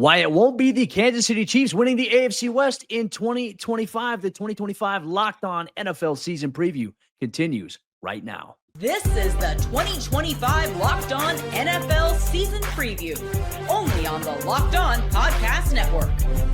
why it won't be the Kansas City Chiefs winning the AFC West in 2025. The 2025 Locked On NFL season preview continues right now. This is the 2025 Locked On NFL season preview, only on the Locked On Podcast Network.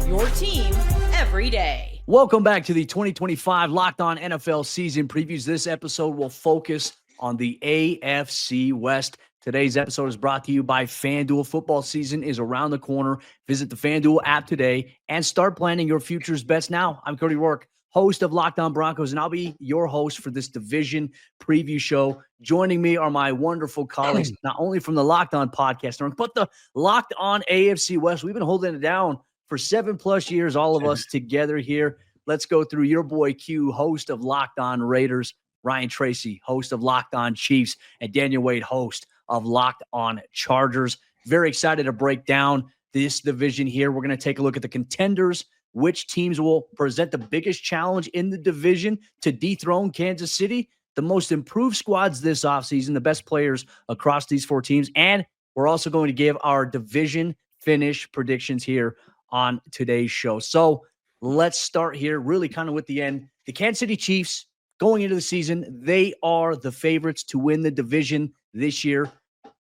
Your team every day. Welcome back to the 2025 Locked On NFL season previews. This episode will focus on the AFC West. Today's episode is brought to you by FanDuel. Football season is around the corner. Visit the FanDuel app today and start planning your future's bets now. I'm Cody Rourke, host of Locked On Broncos, and I'll be your host for this division preview show. Joining me are my wonderful colleagues, not only from the Locked On Podcast Network, but the Locked On AFC West. We've been holding it down for 7+ years, all of us together here. Let's go through your boy Q, host of Locked On Raiders, Ryan Tracy, host of Locked On Chiefs, and Daniel Wade, host of Locked On Chargers. Very excited to break down this division here. We're going to take a look at the contenders, which teams will present the biggest challenge in the division to dethrone Kansas City, the most improved squads this offseason, the best players across these four teams, and we're also going to give our division finish predictions here on today's show. So let's start here really kind of with the end. The Kansas City Chiefs, going into the season, they are the favorites to win the division this year,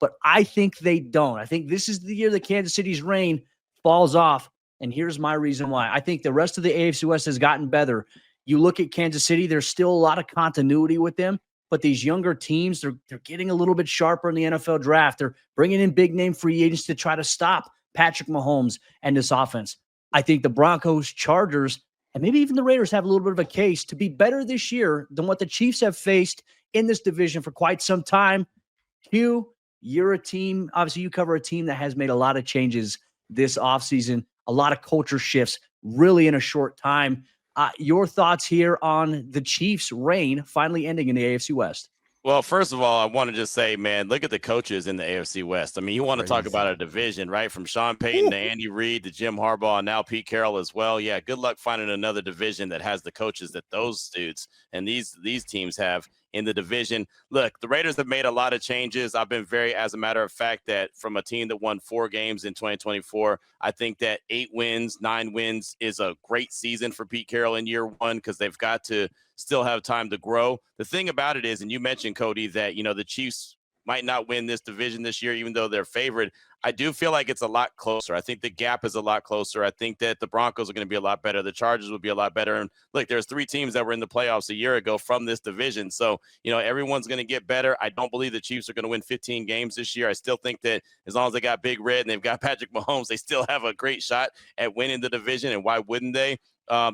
but I think they don't. I think this is the year that Kansas City's reign falls off, and here's my reason why. I think the rest of the AFC West has gotten better. You look at Kansas City, there's still a lot of continuity with them, but these younger teams, they're getting a little bit sharper in the NFL draft. They're bringing in big-name free agents to try to stop Patrick Mahomes and this offense. I think the Broncos, Chargers, and maybe even the Raiders have a little bit of a case to be better this year than what the Chiefs have faced in this division for quite some time. Hugh, you're a team, obviously you cover a team that has made a lot of changes this offseason, a lot of culture shifts really in a short time. Your thoughts here on the Chiefs' reign finally ending in the AFC West? Well, first of all, I want to just say, man, look at the coaches in the AFC West. I mean, you want to talk about a division, right? From Sean Payton to Andy Reid to Jim Harbaugh and now Pete Carroll as well. Yeah, good luck finding another division that has the coaches that those dudes and these teams have in the division. Look, the Raiders have made a lot of changes. I've been as a matter of fact, that from a team that won 4 games in 2024, I think that 8 wins, 9 wins is a great season for Pete Carroll in year one because they've got to still have time to grow. The thing about it is, and you mentioned, Cody, that, you know, the Chiefs might not win this division this year, even though they're favored. I do feel like it's a lot closer. I think the gap is a lot closer. I think that the Broncos are going to be a lot better. The Chargers will be a lot better. And look, there's 3 teams that were in the playoffs a year ago from this division. So, you know, everyone's going to get better. I don't believe the Chiefs are going to win 15 games this year. I still think that as long as they got Big Red and they've got Patrick Mahomes, they still have a great shot at winning the division. And why wouldn't they?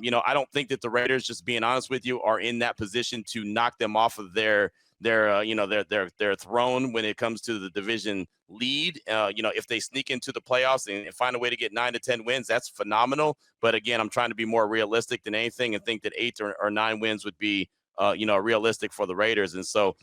You know, I don't think that the Raiders, just being honest with you, are in that position to knock them off of their throne when it comes to the division lead. You know, if they sneak into the playoffs and find a way to get 9 to 10 wins, that's phenomenal. But again, I'm trying to be more realistic than anything and think that 8 or 9 wins would be realistic for the Raiders. And so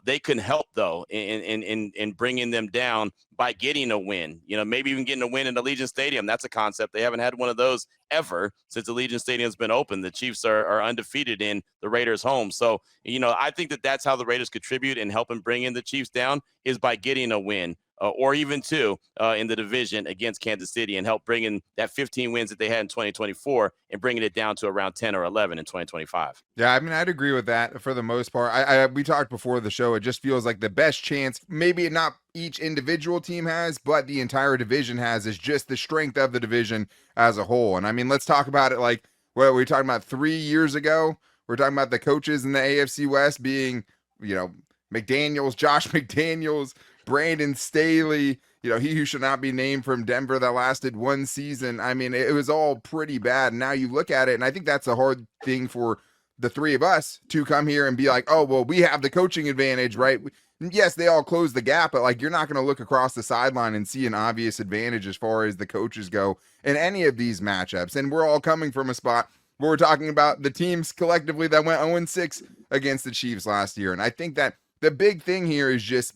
they can help, though, in bringing them down by getting a win, you know, maybe even getting a win in Allegiant Stadium. That's a concept. They haven't had one of those ever since Allegiant Stadium's been open. The Chiefs are undefeated in the Raiders' home. So, you know, I think that that's how the Raiders contribute in helping bring in the Chiefs down is by getting a win. Or even 2 in the division against Kansas City and help bring in that 15 wins that they had in 2024 and bringing it down to around 10 or 11 in 2025. Yeah, I mean, I'd agree with that for the most part. We talked before the show. It just feels like the best chance, maybe not each individual team has, but the entire division has, is just the strength of the division as a whole. And I mean, let's talk about it like what we were talking about 3 years ago. We're talking about the coaches in the AFC West being, you know, McDaniels, Josh McDaniels, Brandon Staley, you know, he who should not be named, from Denver, that lasted 1 season. I mean, it was all pretty bad. Now you look at it, and I think that's a hard thing for the 3 of us to come here and be like, oh, well, we have the coaching advantage, right? Yes, they all close the gap, but like, you're not going to look across the sideline and see an obvious advantage as far as the coaches go in any of these matchups. And we're all coming from a spot where we're talking about the teams collectively that went 0-6 against the Chiefs last year. And I think that the big thing here is just,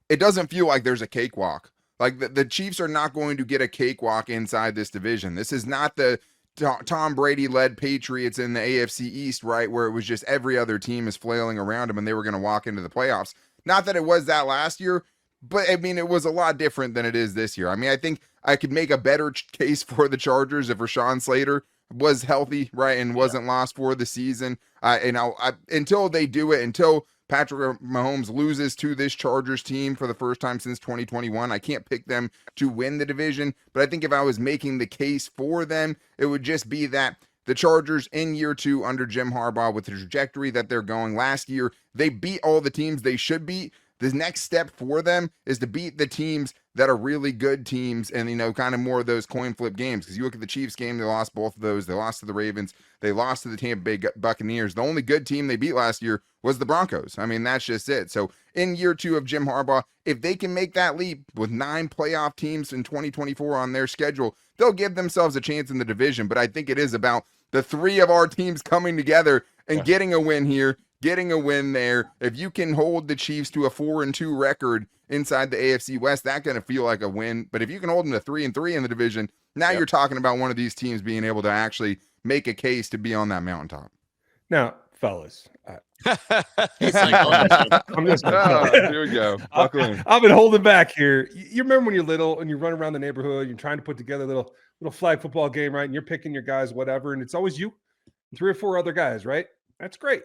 it doesn't feel like there's a cakewalk. Like the Chiefs are not going to get a cakewalk inside this division. This is not the Tom Brady-led Patriots in the AFC East, right, where it was just every other team is flailing around them and they were going to walk into the playoffs. Not that it was that last year, but I mean, it was a lot different than it is this year. I mean, I think I could make a better case for the Chargers if Rashawn Slater was healthy, right, and wasn't lost for the season. Until they do it, until Patrick Mahomes loses to this Chargers team for the first time since 2021, I can't pick them to win the division. But I think if I was making the case for them, it would just be that the Chargers in year 2 under Jim Harbaugh, with the trajectory that they're going last year, they beat all the teams they should beat. The next step for them is to beat the teams that are really good teams and, kind of more of those coin flip games. Because you look at the Chiefs game, they lost both of those. They lost to the Ravens. They lost to the Tampa Bay Buccaneers. The only good team they beat last year was the Broncos. I mean, that's just it. So in year 2 of Jim Harbaugh, if they can make that leap with 9 playoff teams in 2024 on their schedule, they'll give themselves a chance in the division. But I think it is about the 3 of our teams coming together and getting a win here, getting a win there. If you can hold the Chiefs to a 4-2 record inside the AFC West, that's going to feel like a win. But if you can hold them to 3-3 in the division, now you're talking about one of these teams being able to actually make a case to be on that mountaintop. Now, fellas, He's like, I'm just here we go. Buckle in. I've been holding back here. You remember when you're little and you run around the neighborhood, you're trying to put together a little flag football game, right? And you're picking your guys, whatever, and it's always you and 3 or 4 other guys, right? That's great.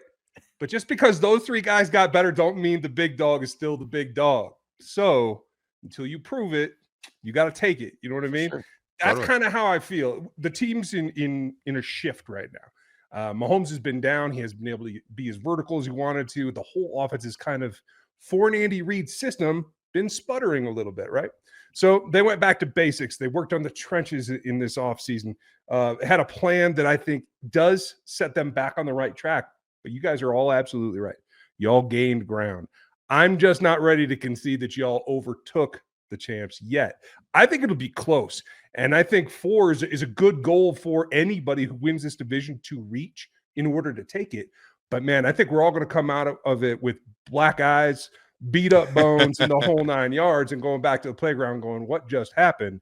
But just because those 3 guys got better don't mean the big dog is still the big dog. So until you prove it, you got to take it. You know what I mean? Sure. That's kind of how I feel. The team's in a shift right now. Mahomes has been down. He has been able to be as vertical as he wanted to. The whole offense is kind of, for an Andy Reid system, been sputtering a little bit, right? So they went back to basics. They worked on the trenches in this offseason. Had a plan that I think does set them back on the right track. But you guys are all absolutely right. Y'all gained ground. I'm just not ready to concede that y'all overtook the champs yet. I think it'll be close. And I think 4 is a good goal for anybody who wins this division to reach in order to take it. But, man, I think we're all going to come out of it with black eyes, beat up bones, and the whole 9 yards, and going back to the playground going, what just happened?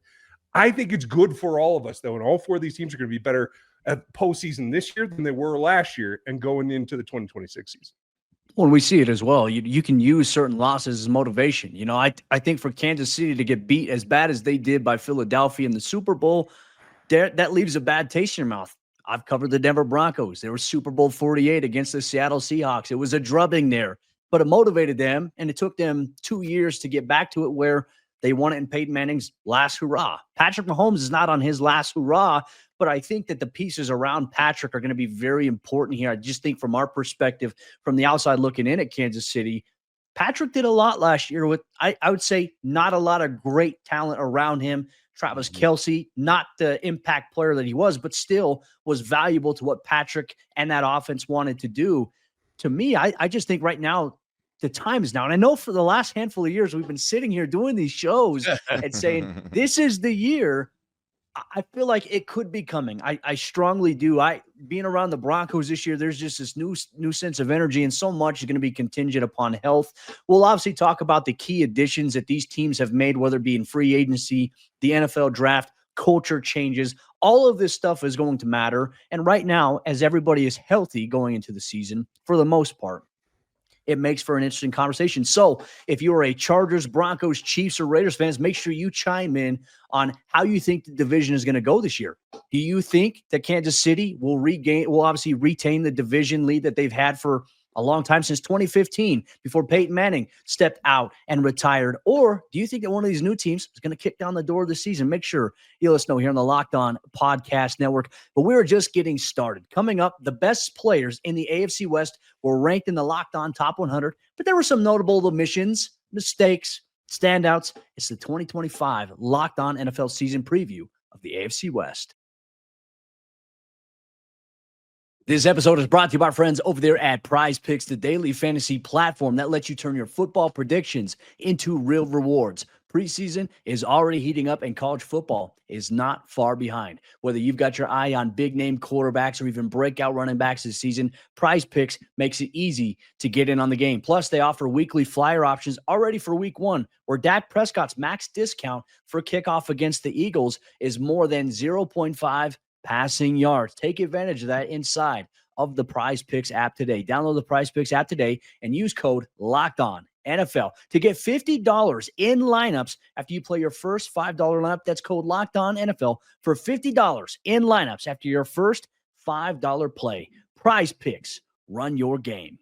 I think it's good for all of us, though, and all 4 of these teams are going to be better at postseason this year than they were last year and going into the 2026 season. Well, we see it as well. You can use certain losses as motivation. I think for Kansas City to get beat as bad as they did by Philadelphia in the Super Bowl, that leaves a bad taste in your mouth. I've covered the Denver Broncos. They were Super Bowl 48 against the Seattle Seahawks. It was a drubbing there, but it motivated them, and it took them 2 years to get back to it where they won it in Peyton Manning's last hurrah. Patrick Mahomes is not on his last hurrah, but I think that the pieces around Patrick are going to be very important here. I just think from our perspective, from the outside looking in at Kansas City, Patrick did a lot last year with, I would say, not a lot of great talent around him. Travis Kelce, not the impact player that he was, but still was valuable to what Patrick and that offense wanted to do. To me, I just think right now, the time is now. And I know for the last handful of years, we've been sitting here doing these shows and saying, this is the year. I feel like it could be coming. I strongly do. Being around the Broncos this year, there's just this new sense of energy, and so much is going to be contingent upon health. We'll obviously talk about the key additions that these teams have made, whether it be in free agency, the NFL draft, culture changes. All of this stuff is going to matter. And right now, as everybody is healthy going into the season, for the most part, it makes for an interesting conversation. So if you are a Chargers, Broncos, Chiefs, or Raiders fans, make sure you chime in on how you think the division is going to go this year. Do you think that Kansas City will obviously retain the division lead that they've had for a long time, since 2015, before Peyton Manning stepped out and retired? Or do you think that one of these new teams is going to kick down the door of the season? Make sure you let us know here on the Locked On Podcast Network. But we're just getting started. Coming up, the best players in the AFC West were ranked in the Locked On Top 100, but there were some notable omissions, mistakes, standouts. It's the 2025 Locked On NFL season preview of the AFC West. This episode is brought to you by our friends over there at Prize Picks, the daily fantasy platform that lets you turn your football predictions into real rewards. Preseason is already heating up, and college football is not far behind. Whether you've got your eye on big-name quarterbacks or even breakout running backs this season, Prize Picks makes it easy to get in on the game. Plus, they offer weekly flyer options already for Week 1, where Dak Prescott's max discount for kickoff against the Eagles is more than 0.5 passing yards. Take advantage of that inside of the Prize Picks app today. Download the Prize Picks app today and use code LOCKEDON NFL. To get $50 in lineups after you play your first $5 lineup, that's code Locked On NFL for $50 in lineups after your first $5 play. Prize Picks, run your game.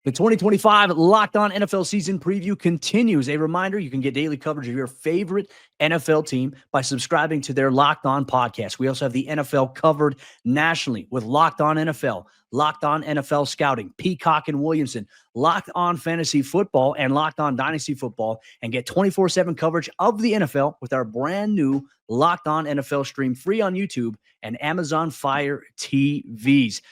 The 2025 Locked On NFL season preview continues. A reminder, you can get daily coverage of your favorite NFL team by subscribing to their Locked On podcast. We also have the NFL covered nationally with Locked On NFL, Locked On NFL Scouting, Peacock and Williamson, Locked On Fantasy Football, and Locked On Dynasty Football, and get 24/7 coverage of the NFL with our brand new Locked On NFL stream free on YouTube and Amazon Fire TVs.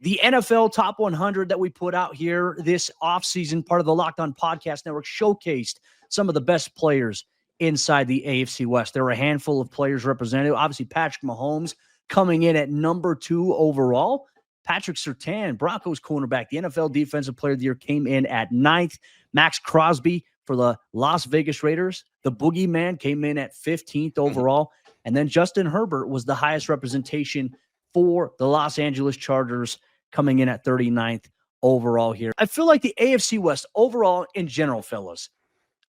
The NFL Top 100 that we put out here this offseason, part of the Locked On Podcast Network, showcased some of the best players inside the AFC West. There were a handful of players represented. Obviously, Patrick Mahomes coming in at number 2 overall. Patrick Surtain, Broncos cornerback, the NFL Defensive Player of the Year, came in at 9th. Max Crosby for the Las Vegas Raiders, the Boogeyman, came in at 15th overall. And then Justin Herbert was the highest representation for the Los Angeles Chargers, coming in at 39th overall here. I feel like the AFC West overall in general, fellas,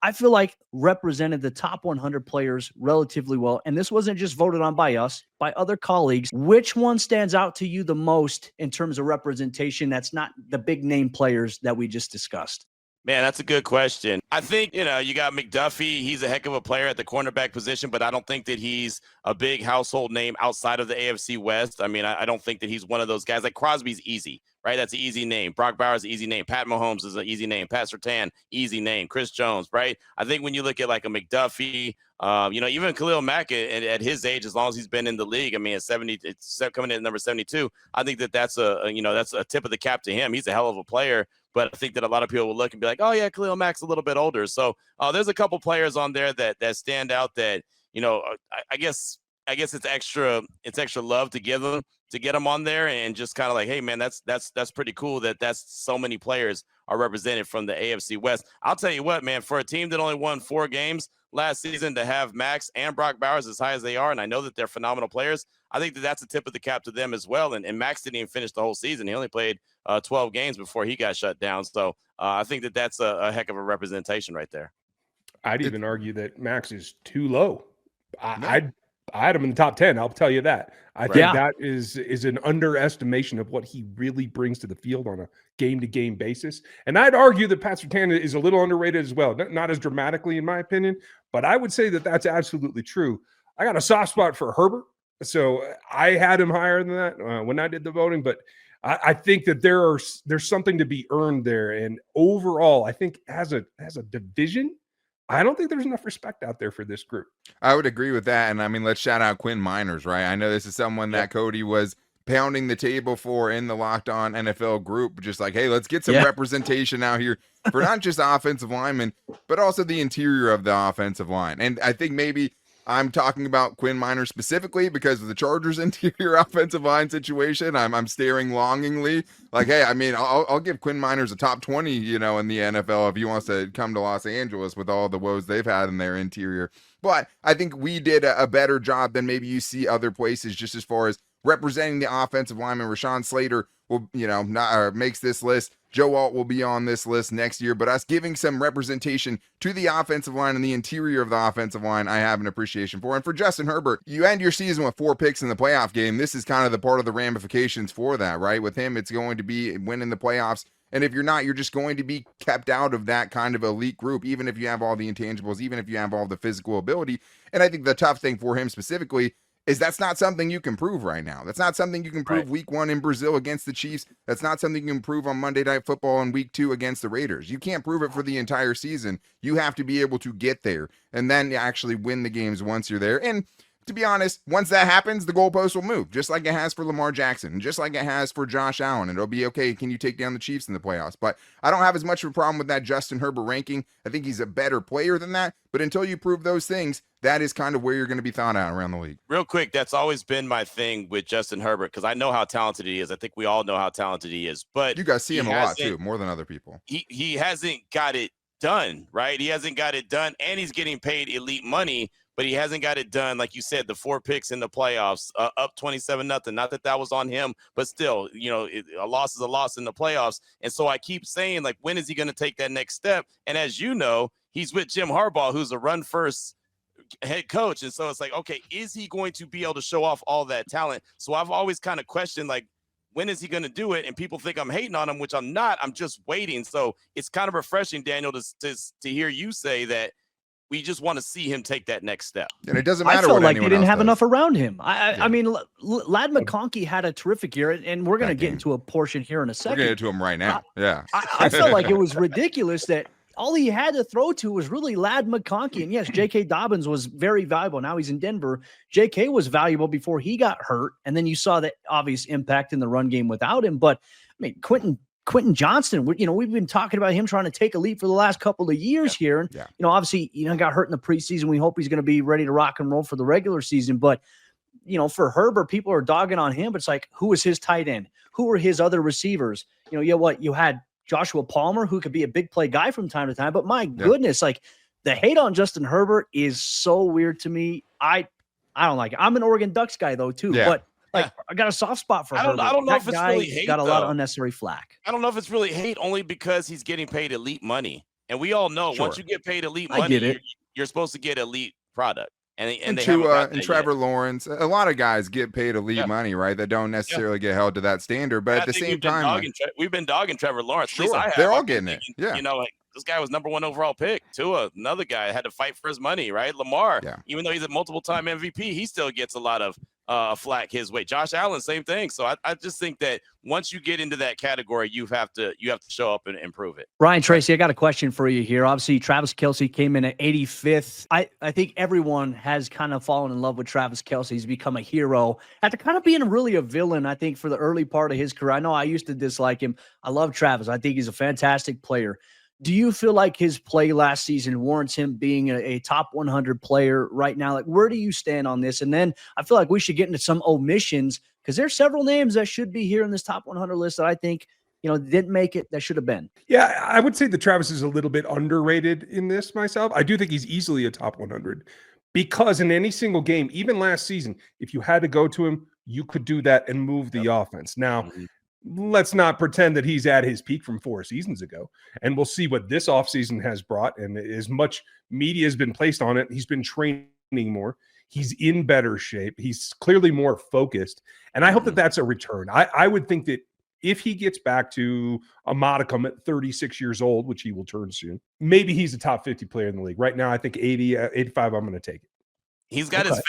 I feel like represented the top 100 players relatively well. And this wasn't just voted on by us, by other colleagues. Which one stands out to you the most in terms of representation that's not the big name players that we just discussed? Man, that's a good question. I think, you got McDuffie. He's a heck of a player at the cornerback position, but I don't think that he's a big household name outside of the AFC West. I mean, I don't think that he's one of those guys. Like Crosby's easy, right? That's an easy name. Brock Bowers, easy name. Pat Mahomes is an easy name. Pat Surtain, easy name. Chris Jones, right? I think when you look at like a McDuffie, even Khalil Mack at his age, as long as he's been in the league, I mean, at 70, it's coming in at number 72. I think that's a tip of the cap to him. He's a hell of a player. But I think that a lot of people will look and be like, oh, yeah, Khalil Mack's a little bit older. So there's a couple players on there that stand out that, I guess it's extra love to get them on there, and just kind of like, hey, man, that's pretty cool that's so many players are represented from the AFC West. I'll tell you what, man, for a team that only won 4 games last season to have Max and Brock Bowers as high as they are, and I know that they're phenomenal players, I think that's a tip of the cap to them as well. And Max didn't even finish the whole season. He only played 12 games before he got shut down. So I think that's a heck of a representation right there. I'd even argue that Max is too low. I had him in the top 10. I'll tell you that. I think that is an underestimation of what he really brings to the field on a game-to-game basis. And I'd argue that Pat Surtain is a little underrated as well. Not as dramatically, in my opinion, but I would say that that's absolutely true. I got a soft spot for Herbert, so I had him higher than that when I did the voting. But I think that there's something to be earned there. And overall, I think as a division, I don't think there's enough respect out there for this group. I would agree with that. And I mean, let's shout out Quinn Miners, right? I know this is someone that Cody was pounding the table for in the Locked On NFL group, just like, hey, let's get some representation out here for not just offensive linemen, but also the interior of the offensive line. And I think maybe I'm talking about Quinn Miners specifically because of the Chargers' interior offensive line situation. I'm staring longingly like, hey, I mean, I'll give Quinn Miners a top 20, in the NFL if he wants to come to Los Angeles with all the woes they've had in their interior. But I think we did a better job than maybe you see other places just as far as representing the offensive lineman. Rashawn Slater will, makes this list. Joe Alt will be on this list next year, but us giving some representation to the offensive line and the interior of the offensive line, I have an appreciation for. And for Justin Herbert, you end your season with 4 picks in the playoff game. This is kind of the part of the ramifications for that, right? With him, it's going to be winning the playoffs. And if you're not, you're just going to be kept out of that kind of elite group, even if you have all the intangibles, even if you have all the physical ability. And I think the tough thing for him specifically is that's not something you can prove right now. That's not something you can prove week 1 in Brazil against the Chiefs. That's not something you can prove on Monday Night Football in week 2 against the Raiders. You can't prove it for the entire season. You have to be able to get there and then actually win the games once you're there. And to be honest, once that happens, the goalpost will move, just like it has for Lamar Jackson, and just like it has for Josh Allen. And it'll be, okay, can you take down the Chiefs in the playoffs? But I don't have as much of a problem with that Justin Herbert ranking. I think he's a better player than that. But until you prove those things, that is kind of where you're going to be thought out around the league. Real quick, that's always been my thing with Justin Herbert, because I know how talented he is. I think we all know how talented he is. But you guys see him a lot too, more than other people. He hasn't got it done, right? He hasn't got it done, and he's getting paid elite money, but he hasn't got it done. Like you said, the 4 picks in the playoffs, up 27-0. Not that was on him, but still, a loss is a loss in the playoffs. And so I keep saying, like, when is he going to take that next step? And as you know, he's with Jim Harbaugh, who's a run-first head coach. And so it's like, okay, is he going to be able to show off all that talent? So I've always kind of questioned, like, when is he going to do it? And people think I'm hating on him, which I'm not. I'm just waiting. So it's kind of refreshing, Daniel, to hear you say that we just want to see him take that next step. And it doesn't matter. I felt what like they didn't have does. enough around him. I mean, Ladd McConkey had a terrific year, and we're going to get into a portion here in a second. We're going to get to him right now. I felt like it was ridiculous that all he had to throw to was really Ladd McConkey. And yes, J.K. Dobbins was very valuable. Now he's in Denver. J.K. was valuable before he got hurt. And then you saw that obvious impact in the run game without him. But, I mean, Quentin Johnston, we've been talking about him trying to take a leap for the last couple of years here. And, obviously, got hurt in the preseason. We hope he's going to be ready to rock and roll for the regular season. But, for Herbert, people are dogging on him. But it's like, who was his tight end? Who were his other receivers? You had Joshua Palmer, who could be a big play guy from time to time. But my goodness, like the hate on Justin Herbert is so weird to me. I don't like it. I'm an Oregon Ducks guy though too, but I got a soft spot for Herbert. I don't know if it's really hate. Got a lot of unnecessary flack. I don't know if it's really hate, only because he's getting paid elite money, and we all know once you get paid elite money, you're supposed to get elite product. And Trevor Lawrence, a lot of guys get paid elite money, right? That don't necessarily get held to that standard. But at the same time, we've been dogging Trevor Lawrence. Sure, they're all getting it. Yeah, this guy was number 1 overall pick. Tua, another guy, had to fight for his money, right? Lamar, even though he's a multiple-time MVP, he still gets a lot of flack his way. Josh Allen, same thing. So I just think that once you get into that category, you have to show up and improve it. Ryan Tracy, I got a question for you here. Obviously, Travis Kelce came in at 85th. I think everyone has kind of fallen in love with Travis Kelce. He's become a hero after kind of being really a villain, I think, for the early part of his career. I know I used to dislike him. I love Travis. I think he's a fantastic player. Do you feel like his play last season warrants him being a top 100 player right now? Like, where do you stand on this? And then I feel like we should get into some omissions because there's several names that should be here in this top 100 list that I think, didn't make it that should have been. Yeah, I would say that Travis is a little bit underrated in this myself. I do think he's easily a top 100 because in any single game, even last season, if you had to go to him, you could do that and move the offense. Now, let's not pretend that he's at his peak from 4 seasons ago. And we'll see what this offseason has brought. And as much media has been placed on it, he's been training more. He's in better shape. He's clearly more focused. And I hope that that's a return. I would think that if he gets back to a modicum at 36 years old, which he will turn soon, maybe he's a top 50 player in the league. Right now, I think 80, 85, I'm going to take it. He's got his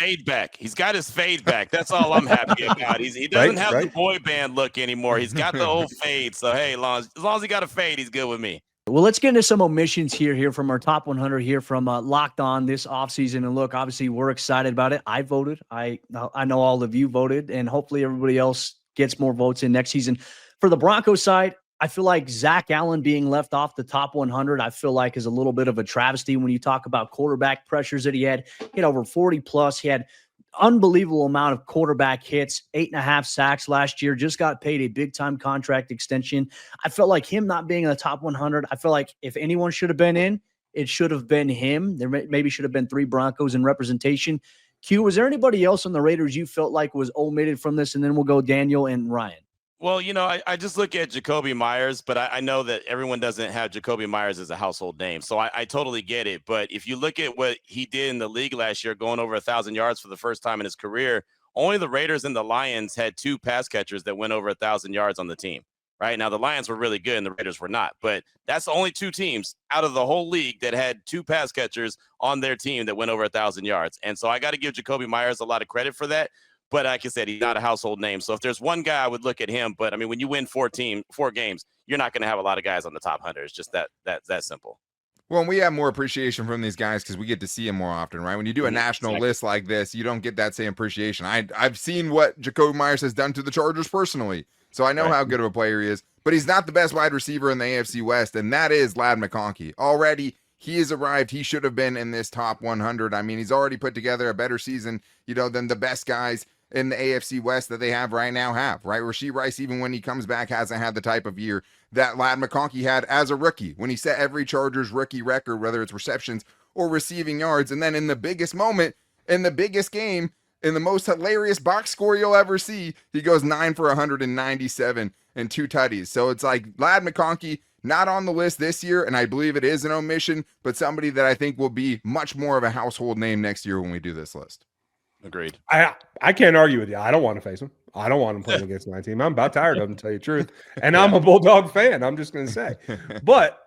fade back. That's all I'm happy about. He doesn't have the boy band look anymore. He's got the old fade. So, hey, as long as he got a fade, he's good with me. Well, let's get into some omissions here from our top 100 here from Locked On this offseason. And look, obviously, we're excited about it. I voted. I know all of you voted, and hopefully everybody else gets more votes in next season. For the Broncos side, I feel like Zach Allen being left off the top 100, I feel like is a little bit of a travesty when you talk about quarterback pressures that he had. He had over 40 plus. He had unbelievable amount of quarterback hits, 8.5 sacks last year, just got paid a big time contract extension. I felt like him not being in the top 100. I feel like if anyone should have been in, it should have been him. There maybe should have been 3 Broncos in representation. Q, was there anybody else on the Raiders you felt like was omitted from this? And then we'll go Daniel and Ryan. Well, I just look at Jacoby Myers, but I know that everyone doesn't have Jacoby Myers as a household name. So I totally get it. But if you look at what he did in the league last year, going over 1,000 yards for the first time in his career, only the Raiders and the Lions had 2 pass catchers that went over 1,000 yards on the team. Right now, the Lions were really good and the Raiders were not. But that's the only 2 teams out of the whole league that had 2 pass catchers on their team that went over 1,000 yards. And so I got to give Jacoby Myers a lot of credit for that. But like I said, he's not a household name. So if there's one guy, I would look at him. But I mean, when you win 4 games, you're not going to have a lot of guys on the top 100. It's just that simple. Well, and we have more appreciation from these guys because we get to see them more often, right? When you do a national list like this, you don't get that same appreciation. I've seen what Jacoby Myers has done to the Chargers personally, so I know how good of a player he is. But he's not the best wide receiver in the AFC West, and that is Ladd McConkey. Already, he has arrived. He should have been in this top 100. I mean, he's already put together a better season, than the best guys in the AFC West that they have right now right? Rashee Rice, even when he comes back, hasn't had the type of year that Ladd McConkey had as a rookie when he set every Chargers rookie record, whether it's receptions or receiving yards. And then in the biggest moment, in the biggest game, in the most hilarious box score you'll ever see, he goes 9 for 197 and 2 tutties. So it's like Ladd McConkey, not on the list this year, and I believe it is an omission, but somebody that I think will be much more of a household name next year when we do this list. Agreed. I can't argue with you. I don't want to face him. I don't want him playing against my team. I'm about tired of him, to tell you the truth. And I'm a Bulldog fan, I'm just going to say. But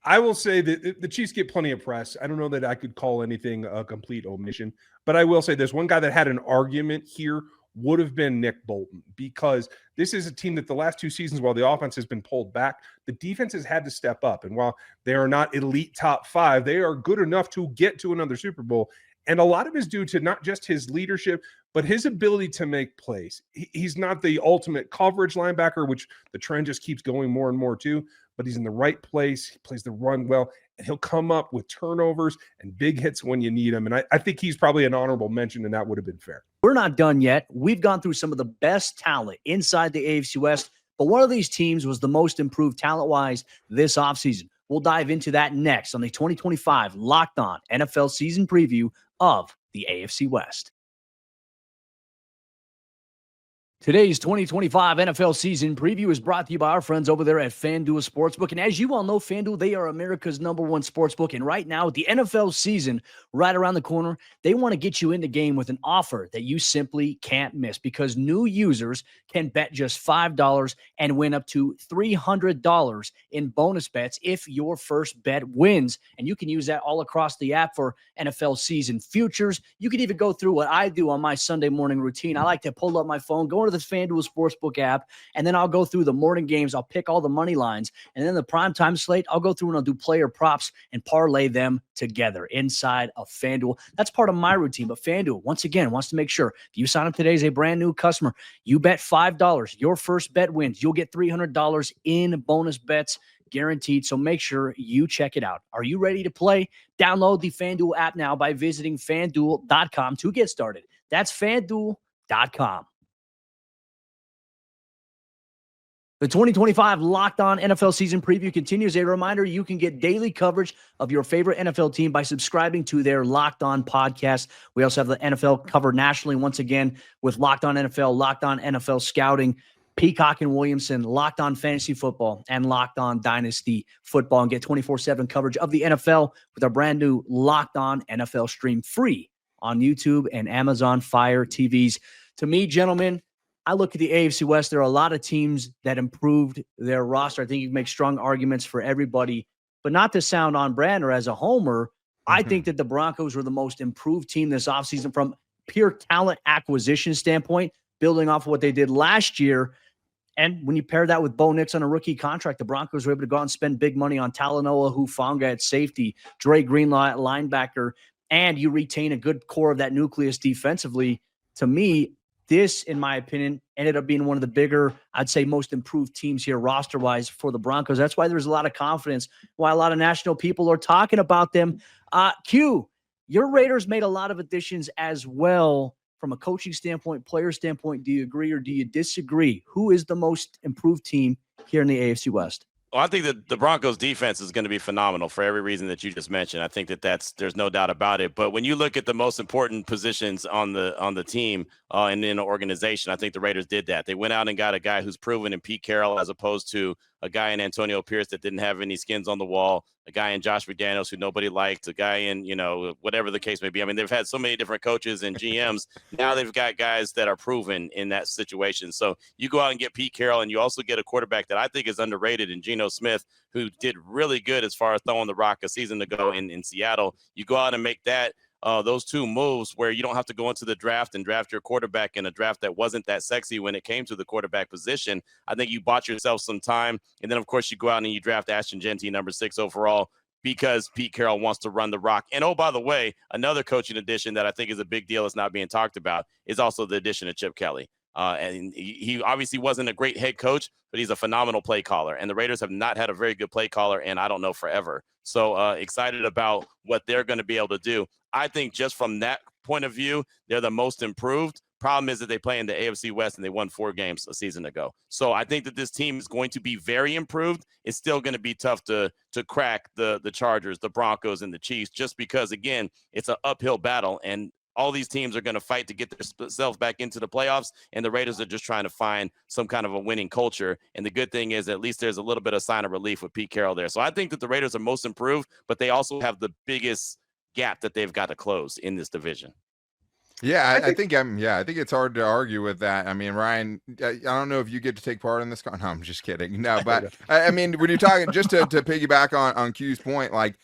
I will say that the Chiefs get plenty of press. I don't know that I could call anything a complete omission, but I will say there's one guy that had an argument here would have been Nick Bolton, because this is a team that the last 2 seasons, while the offense has been pulled back, the defense has had to step up. And while they are not elite top 5, they are good enough to get to another Super Bowl. And a lot of it is due to not just his leadership, but his ability to make plays. He's not the ultimate coverage linebacker, which the trend just keeps going more and more to, but he's in the right place. He plays the run well, and he'll come up with turnovers and big hits when you need him. And I think he's probably an honorable mention, and that would have been fair. We're not done yet. We've gone through some of the best talent inside the AFC West, but one of these teams was the most improved talent-wise this offseason. We'll dive into that next on the 2025 Locked On NFL Season Preview of the AFC West. Today's 2025 NFL season preview is brought to you by our friends over there at FanDuel Sportsbook. And as you all know, FanDuel, they are America's #1 sportsbook. And right now, with the NFL season right around the corner, they want to get you in the game with an offer that you simply can't miss, because new users can bet just $5 and win up to $300 in bonus bets if your first bet wins. And you can use that all across the app for NFL season futures. You can even go through what I do on my Sunday morning routine. I like to pull up my phone, go into the FanDuel Sportsbook app, and then I'll go through the morning games. I'll pick all the money lines, and then the primetime slate, I'll go through and I'll do player props and parlay them together inside of FanDuel. That's part of my routine, but FanDuel, once again, wants to make sure if you sign up today as a brand new customer, you bet $5, your first bet wins, you'll get $300 in bonus bets guaranteed. So make sure you check it out. Are you ready to play? Download the FanDuel app now by visiting FanDuel.com to get started. That's FanDuel.com. The 2025 Locked On NFL Season Preview continues. A reminder, you can get daily coverage of your favorite NFL team by subscribing to their Locked On podcast. We also have the NFL covered nationally, once again, with Locked On NFL, Locked On NFL Scouting, Peacock and Williamson, Locked On Fantasy Football, and Locked On Dynasty Football, and get 24/7 coverage of the NFL with our brand new Locked On NFL stream free on YouTube and Amazon Fire TVs. To me, gentlemen, I look at the AFC West. There are a lot of teams that improved their roster. I think you can make strong arguments for everybody, but not to sound on brand or as a homer, I think that the Broncos were the most improved team this offseason from pure talent acquisition standpoint, building off of what they did last year. And when you pair that with Bo Nix on a rookie contract, the Broncos were able to go out and spend big money on Talanoa Hufanga at safety, Dre Greenlaw at linebacker, and you retain a good core of that nucleus defensively. To me, this, in my opinion, ended up being one of the bigger, I'd say, most improved teams here roster-wise for the Broncos. That's why there's a lot of confidence, why a lot of national people are talking about them. Q, your Raiders made a lot of additions as well from a coaching standpoint, player standpoint. Do you agree or do you disagree? Who is the most improved team here in the AFC West? Well, I think that the Broncos defense is going to be phenomenal for every reason that you just mentioned. I think that there's no doubt about it. But when you look at the most important positions on the team and in the organization, I think the Raiders did that. They went out and got a guy who's proven in Pete Carroll, as opposed to a guy in Antonio Pierce that didn't have any skins on the wall, a guy in Josh McDaniels who nobody liked, a guy in, whatever the case may be. I mean, they've had so many different coaches and GMs. Now they've got guys that are proven in that situation. So you go out and get Pete Carroll, and you also get a quarterback that I think is underrated in Geno Smith, who did really good as far as throwing the rock a season ago in Seattle. You go out and make those two moves where you don't have to go into the draft and draft your quarterback in a draft that wasn't that sexy when it came to the quarterback position. I think you bought yourself some time. And then, of course, you go out and you draft Ashton Genty, number 6 overall, because Pete Carroll wants to run the rock. And, oh, by the way, another coaching addition that I think is a big deal that's not being talked about is also the addition of Chip Kelly. And he obviously wasn't a great head coach, but he's a phenomenal play caller. And the Raiders have not had a very good play caller, and I don't know, forever. So excited about what they're going to be able to do. I think just from that point of view, they're the most improved. Problem is that they play in the AFC West and they won 4 games a season ago. So I think that this team is going to be very improved. It's still going to be tough to crack the Chargers, the Broncos, and the Chiefs, just because, again, it's an uphill battle, and all these teams are going to fight to get themselves back into the playoffs, and the Raiders are just trying to find some kind of a winning culture. And the good thing is at least there's a little bit of sign of relief with Pete Carroll there. So I think that the Raiders are most improved, but they also have the biggest gap that they've got to close in this division. Yeah, I think it's hard to argue with that. I mean, Ryan, I don't know if you get to take part in this. No, I'm just kidding. No, but I mean, when you're talking, just to piggyback on Q's point, like,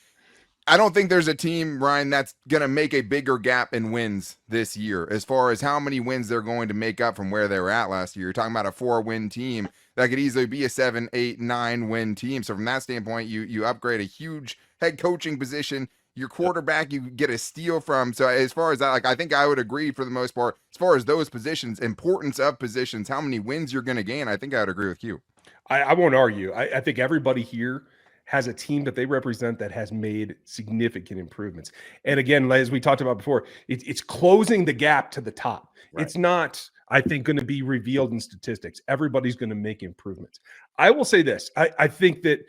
I don't think there's a team, Ryan, that's going to make a bigger gap in wins this year as far as how many wins they're going to make up from where they were at last year. You're talking about a 4-win team that could easily be a 7, 8, 9-win team. So from that standpoint, you upgrade a huge head coaching position. Your quarterback, you get a steal from. So as far as that, like, I think I would agree for the most part, as far as those positions, importance of positions, how many wins you're going to gain, I think I would agree with you. I won't argue. I think everybody here has a team that they represent that has made significant improvements. And again, as we talked about before, it's closing the gap to the top. Right. It's not, I think, going to be revealed in statistics. Everybody's going to make improvements. I will say this. I think that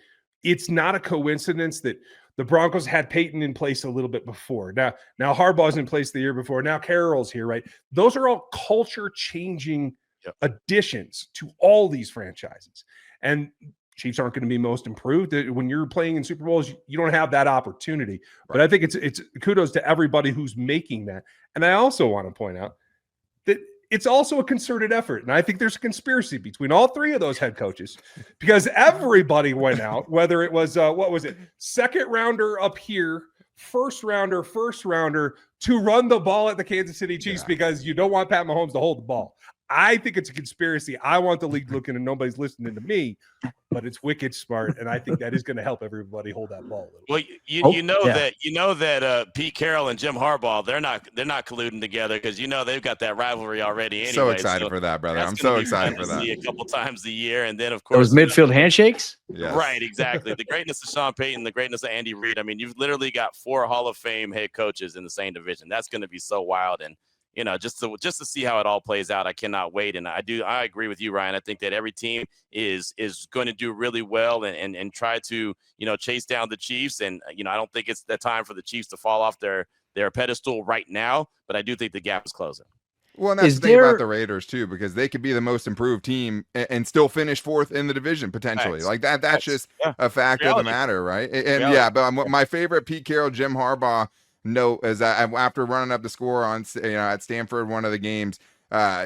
it's not a coincidence that the Broncos had Peyton in place a little bit before. Now Harbaugh's in place the year before. Now Carroll's here, right? Those are all culture-changing additions to all these franchises. And Chiefs aren't going to be most improved. When you're playing in Super Bowls, you don't have that opportunity. Right. But I think it's kudos to everybody who's making that. And I also want to point out that it's also a concerted effort. And I think there's a conspiracy between all 3 of those head coaches, because everybody went out, whether it was, second rounder up here, first rounder, to run the ball at the Kansas City Chiefs because you don't want Pat Mahomes to hold the ball. I think it's a conspiracy. I want the league looking and nobody's listening to me, but it's wicked smart. And I think that is going to help everybody hold that ball a little. Well, you know that Pete Carroll and Jim Harbaugh, they're not colluding together, because they've got that rivalry already anyway. So excited for that, brother. I'm so excited for that. See a couple times a year. And then, of course, those midfield handshakes. Yes. Right. Exactly. The greatness of Sean Payton, the greatness of Andy Reid. I mean, you've literally got 4 Hall of Fame head coaches in the same division. That's going to be so wild. And, just to see how it all plays out, I cannot wait. And I agree with you, Ryan. I think that every team is going to do really well and try to, chase down the Chiefs. And, I don't think it's the time for the Chiefs to fall off their pedestal right now, but I do think the gap is closing. Well, and that's the thing about the Raiders too, because they could be the most improved team and still finish 4th in the division potentially. Nice. Like that's just a fact of the matter, right? And but my favorite Pete Carroll, Jim Harbaugh note is that after running up the score on at Stanford, one of the games,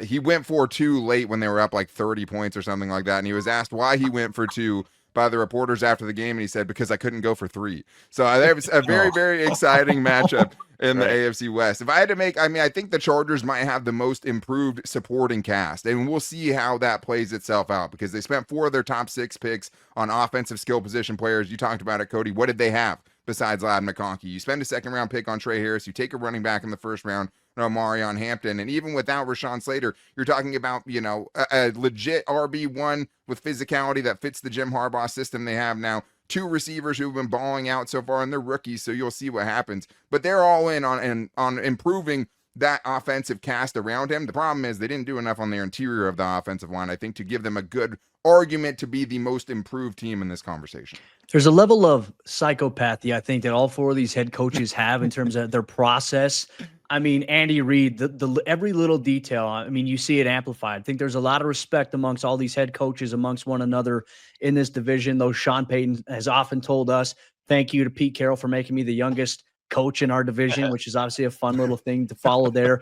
he went for 2 late when they were up like 30 points or something like that, and he was asked why he went for 2 by the reporters after the game, and he said, because I couldn't go for 3. So that was a very, very exciting matchup in the AFC West. If I had to make, I think the Chargers might have the most improved supporting cast, and we'll see how that plays itself out, because they spent 4 of their top 6 picks on offensive skill position players. You talked about it, Cody. What did they have besides Ladd McConkey? You spend a 2nd-round pick on Trey Harris. You take a running back in the 1st round, Marion Hampton. And even without Rashawn Slater, you're talking about, a legit RB1 with physicality that fits the Jim Harbaugh system they have now. 2 receivers who've been balling out so far, and they're rookies, so you'll see what happens. But they're all in on improving that offensive cast around him. The problem is they didn't do enough on their interior of the offensive line, I think, to give them a good argument to be the most improved team in this conversation. There's a level of psychopathy, I think, that all 4 of these head coaches have in terms of their process. I mean, Andy Reid, the every little detail, I mean, you see it amplified. I think there's a lot of respect amongst all these head coaches amongst one another in this division, though Sean Payton has often told us, thank you to Pete Carroll for making me the youngest coach in our division, which is obviously a fun little thing to follow there.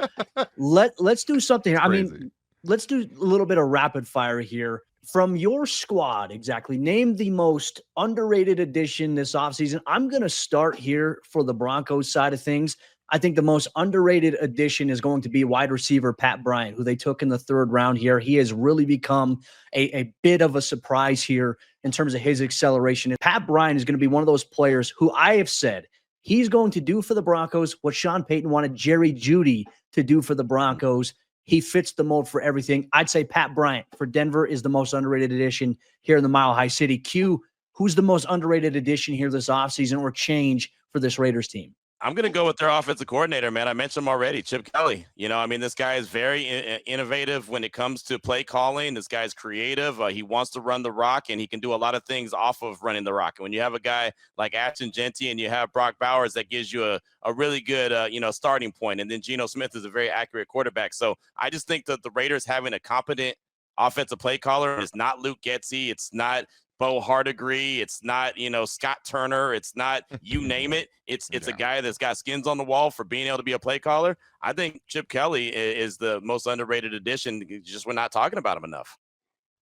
Let's do something here. I mean, let's do a little bit of rapid fire here. From your squad, exactly, name the most underrated addition this offseason. I'm going to start here for the Broncos side of things. I think the most underrated addition is going to be wide receiver Pat Bryant, who they took in the 3rd round here. He has really become a bit of a surprise here in terms of his acceleration. And Pat Bryant is going to be one of those players who I have said he's going to do for the Broncos what Sean Payton wanted Jerry Jeudy to do for the Broncos. He fits the mold for everything. I'd say Pat Bryant for Denver is the most underrated addition here in the Mile High City. Q, who's the most underrated addition here this offseason or change for this Raiders team? I'm going to go with their offensive coordinator, man. I mentioned him already, Chip Kelly. This guy is very innovative when it comes to play calling. This guy's creative. He wants to run the rock, and he can do a lot of things off of running the rock. And when you have a guy like Ashton Genty and you have Brock Bowers, that gives you a really good, starting point. And then Geno Smith is a very accurate quarterback. So I just think that the Raiders having a competent offensive play caller is not Luke Getsy. It's not Bo Hardigree. It's not, Scott Turner. It's not, you name it. It's a guy that's got skins on the wall for being able to be a play caller. I think Chip Kelly is the most underrated addition. Just we're not talking about him enough.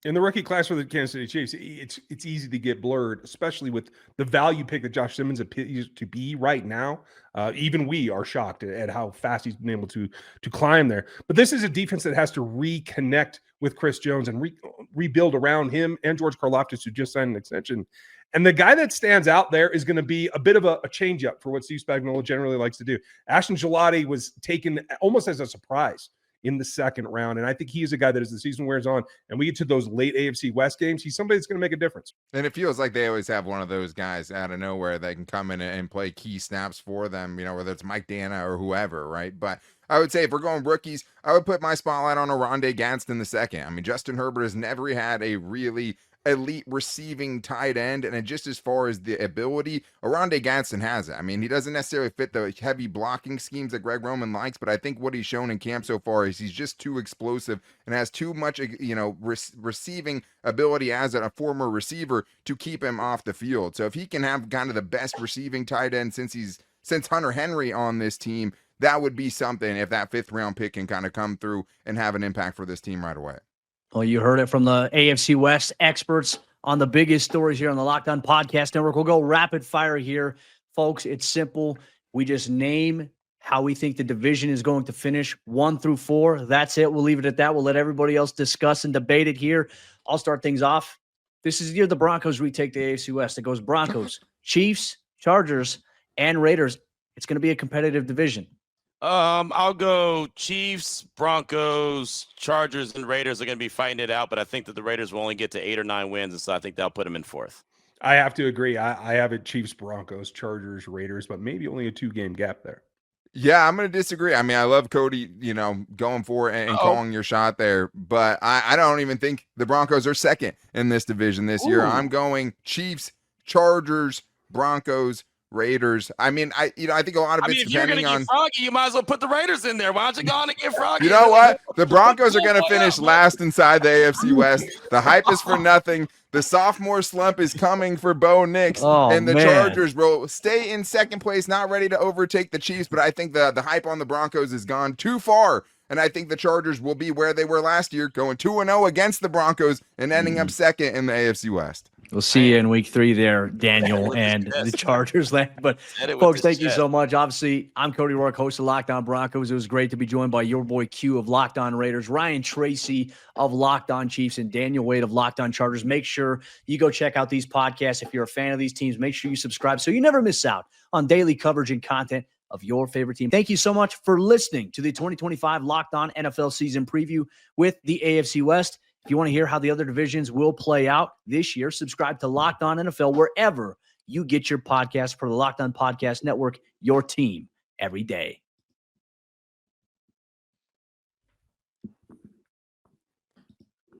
In the rookie class for the Kansas City Chiefs, it's easy to get blurred, especially with the value pick that Josh Simmons appears to be right now. Even we are shocked at how fast he's been able to climb there. But this is a defense that has to reconnect with Chris Jones and rebuild around him and George Karlaftis, who just signed an extension. And the guy that stands out there is going to be a bit of a change-up for what Steve Spagnuolo generally likes to do. Ashton Gillotte was taken almost as a surprise in the second round. And I think he is a guy that as the season wears on and we get to those late AFC West games, he's somebody that's going to make a difference. And it feels like they always have one of those guys out of nowhere that can come in and play key snaps for them, whether it's Mike Dana or whoever, right? But I would say if we're going rookies, I would put my spotlight on Oronde Gadsden the second. I mean, Justin Herbert has never had a really elite receiving tight end, and just as far as the ability, Oronde Gadsden has it. I mean, he doesn't necessarily fit the heavy blocking schemes that Greg Roman likes, but I think what he's shown in camp so far is he's just too explosive and has too much, receiving ability as a former receiver to keep him off the field. So if he can have kind of the best receiving tight end since Hunter Henry on this team, that would be something if that 5th round pick can kind of come through and have an impact for this team right away. Well, you heard it from the AFC West experts on the biggest stories here on the Locked On Podcast Network. We'll go rapid fire here, folks. It's simple. We just name how we think the division is going to finish 1 through 4. That's it. We'll leave it at that. We'll let everybody else discuss and debate it here. I'll start things off. This is the Broncos retake the AFC West. It goes Broncos, Chiefs, Chargers, and Raiders. It's going to be a competitive division. I'll go Chiefs, Broncos, Chargers, and Raiders are going to be fighting it out, but I think that the Raiders will only get to 8 or 9 wins, and so I think they'll put them in 4th. I have to agree. I have it Chiefs, Broncos, Chargers, Raiders, but maybe only a 2-game gap there. Yeah, I'm going to disagree. I mean, I love Cody, going for it and calling your shot there, but I don't even think the Broncos are second in this division this year. I'm going Chiefs, Chargers, Broncos, Raiders. I mean, I think a lot of it's if you're depending gonna on. get Froggy, you might as well put the Raiders in there. Why don't you go on and get Froggy? You know what? The Broncos are going to finish last inside the AFC West. The hype is for nothing. The sophomore slump is coming for Bo Nix, and the Chargers will stay in second place, not ready to overtake the Chiefs. But I think the hype on the Broncos has gone too far. And I think the Chargers will be where they were last year, going 2-0 against the Broncos and ending up second in the AFC West. We'll see you in week 3 there, Daniel, and the Chargers land. But, folks, thank you so much. Obviously, I'm Cody Rourke, host of Locked On Broncos. It was great to be joined by your boy Q of Locked On Raiders, Ryan Tracy of Locked On Chiefs, and Daniel Wade of Locked On Chargers. Make sure you go check out these podcasts. If you're a fan of these teams, make sure you subscribe so you never miss out on daily coverage and content of your favorite team. Thank you so much for listening to the 2025 Locked On NFL season preview with the AFC West. If you want to hear how the other divisions will play out this year, subscribe to Locked On NFL wherever you get your podcast for the Locked On Podcast Network, your team every day.